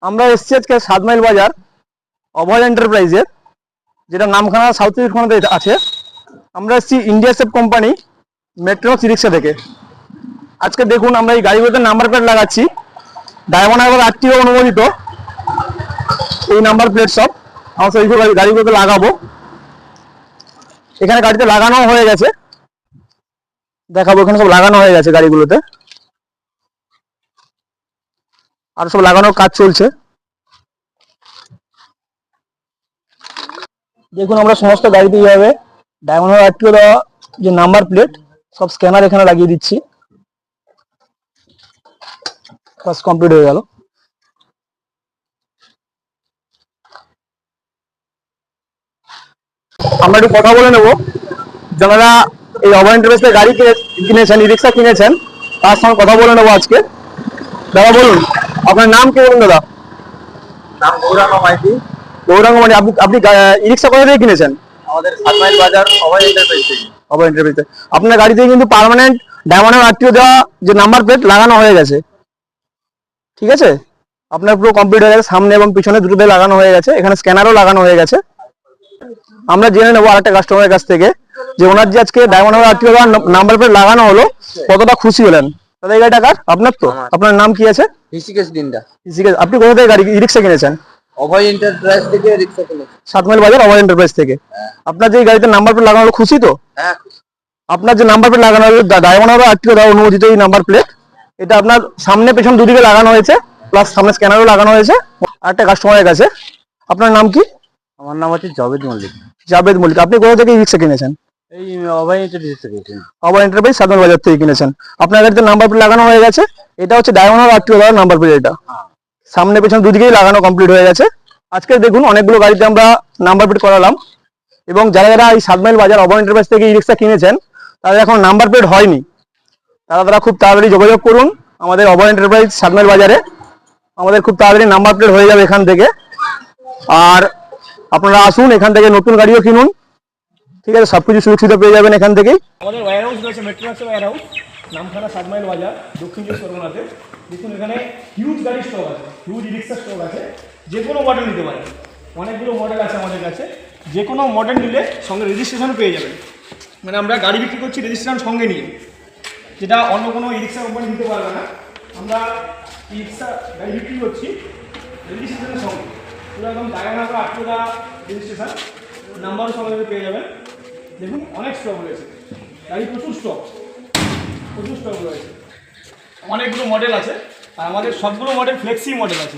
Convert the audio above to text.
আমরা এসেছি আজকে 7 মাইল বাজার অভয় এন্টারপ্রাইজের, যেটা নামখানা সাউথ চব্বিশ আছে। আমরা এসেছি ইন্ডিয়া সেফ কোম্পানি মেট্রোক্স রিক্সা থেকে। আজকে দেখুন আমরা এই গাড়িগুলোতে নাম্বার প্লেট লাগাচ্ছি, ডায়মন্ড হারবার আরটিও অনুমোদিত এই নাম্বার প্লেট সব। আমরা সেই গাড়িগুলোতে লাগাবো। এখানে গাড়িতে লাগানো হয়ে গেছে, দেখাবো। এখানে সব লাগানো হয়ে গেছে গাড়িগুলোতে, আর সব লাগানোর কাজ চলছে। দেখুন আমরা সমস্ত গাড়িতে এইভাবে ডায়মন্ড হারবার আরটিও দেওয়া যে নাম্বার প্লেট সব স্ক্যানার এখানে লাগিয়ে দিচ্ছি। কাজ কমপ্লিট হয়ে গেল। আমরা একটু কথা বলে নেবো, যারা এই অভয় এন্টারপ্রাইজ থেকে গাড়ি কিনেছেন, ই রিক্সা কিনেছেন, তার সঙ্গে কথা বলে নেবো আজকে। দাদা বলুন, আপনার নাম কি বলুন দাদা? নাম গৌরাঙ্গ মাইতি। গৌরাঙ্গ মানে আপনি ই রিক্সা কোথা থেকে কিনেছেন? আমাদের 7 মাইল বাজার অভয় এন্টারপ্রাইজ থেকে। অভয় এন্টারপ্রাইজ। আপনার গাড়িতে কিন্তু পার্মানেন্ট ডায়মন্ড আরটিও দেওয়া যে নাম্বার প্লেট লাগানো হয়ে গেছে, ঠিক আছে? আপনার পুরো কমপ্লিট হয়ে গেছে, সামনে এবং পিছনে দুটোতে লাগানো হয়ে গেছে, এখানে স্ক্যানারও লাগানো হয়ে গেছে। আমরা জেনে নেবো আরেকটা কাস্টমারের কাছ থেকে যে ওনার যে আজকে ডায়মন্ড হারবার আরটিও দেওয়া নাম্বার প্লেট লাগানো হলো, কতটা খুশি হলেন। দাদা এই গাড়িটা কার? আপনার তো? আপনার নাম কি আছে? ঋষিকেশ দিনদা। ঋষিকেশ। আপনি কোথা থেকে গাড়ি ই রিক্সা কিনেছেন? অভয় এন্টারপ্রাইজ থেকে রিক্সা কিনেছি। 7 মাইল বাজার অভয় এন্টারপ্রাইজ থেকে। আপনার যে গাড়িতে নাম্বার প্লেট লাগানো হলো, খুশি তো? হ্যাঁ। আপনার যে নাম্বার প্লেট লাগানো হলো ডায়মন্ড হারবার আরটিও দেওয়া অনুমোদিত এই নাম্বার প্লেট, এটা আপনার সামনে পেছন দুদিকে লাগানো হয়েছে, প্লাস সামনে স্ক্যানারও লাগানো হয়েছে। আরেকটা কাস্টমারের কাছে, আপনার নাম কি? আমার নাম হচ্ছে জাভেদ মল্লিক। জাভেদ মল্লিক। আপনি কোথা থেকে ই রিক্সা কিনেছেন? এই অভয় এন্টারপ্রাইজ থেকে। অভয় এন্টারপ্রাইজ 7 মাইল বাজার থেকে কিনেছেন। আপনার গাড়িতে নাম্বার প্লেট লাগানো হয়ে গেছে। এটা হচ্ছে ডায়মন্ড হারবার আরটিও দেওয়ার নাম্বার প্লেট। এটা সামনে পেছন দুদিকেই লাগানো কমপ্লিট হয়ে গেছে। আজকে দেখুন অনেকগুলো গাড়িতে আমরা নাম্বার প্লেট করালাম, এবং যারা যারা এই 7 মাইল বাজার অভয় এন্টারপ্রাইজ থেকে ই রিক্সা কিনেছেন তাদের এখন নাম্বার প্লেট হয়নি, তারা খুব তাড়াতাড়ি যোগাযোগ করুন আমাদের অভয় এন্টারপ্রাইজ 7 মাইল বাজারে। আমাদের খুব তাড়াতাড়ি নাম্বার প্লেট হয়ে যাবে এখান থেকে। আর আপনারা আসুন, এখান থেকে নতুন গাড়িও কিনুন, ঠিক আছে? সবকিছু সুযোগ সুবিধা পেয়ে যাবেন এখান থেকেই। আমাদের ওয়্যার হাউস রয়েছে, মেট্রোক্সের ওয়্যার হাউস, নামখানা 7 মাইল বাজার, দক্ষিণ চব্বিশ পরগনাতে। দেখুন এখানে হিউজ গাড়ি স্টক আছে, হিউজ ই রিক্সা স্টক আছে। যে কোনো মডেল নিতে পারেন, অনেকগুলো মডেল আছে আমাদের কাছে। যে কোনো মডেল নিলে সঙ্গে রেজিস্ট্রেশন পেয়ে যাবেন। মানে আমরা গাড়ি বিক্রি করছি রেজিস্ট্রেশন সঙ্গে নিয়ে, যেটা অন্য কোনো ই রিক্সা কোম্পানি দিতে পারবে না। আমরা ই রিক্সা গাড়ি বিক্রি করছি রেজিস্ট্রেশনের সঙ্গে, পুরো একদম ডায়মন্ড হারবার আরটিও দেওয়া রেজিস্ট্রেশন, নাম্বারও সঙ্গে পেয়ে যাবেন। দেখুন অনেক স্টক রয়েছে, গাড়ি প্রচুর স্টক রয়েছে, অনেকগুলো মডেল আছে। আর আমাদের সবগুলো মডেল ফ্লেক্সি মডেল আছে।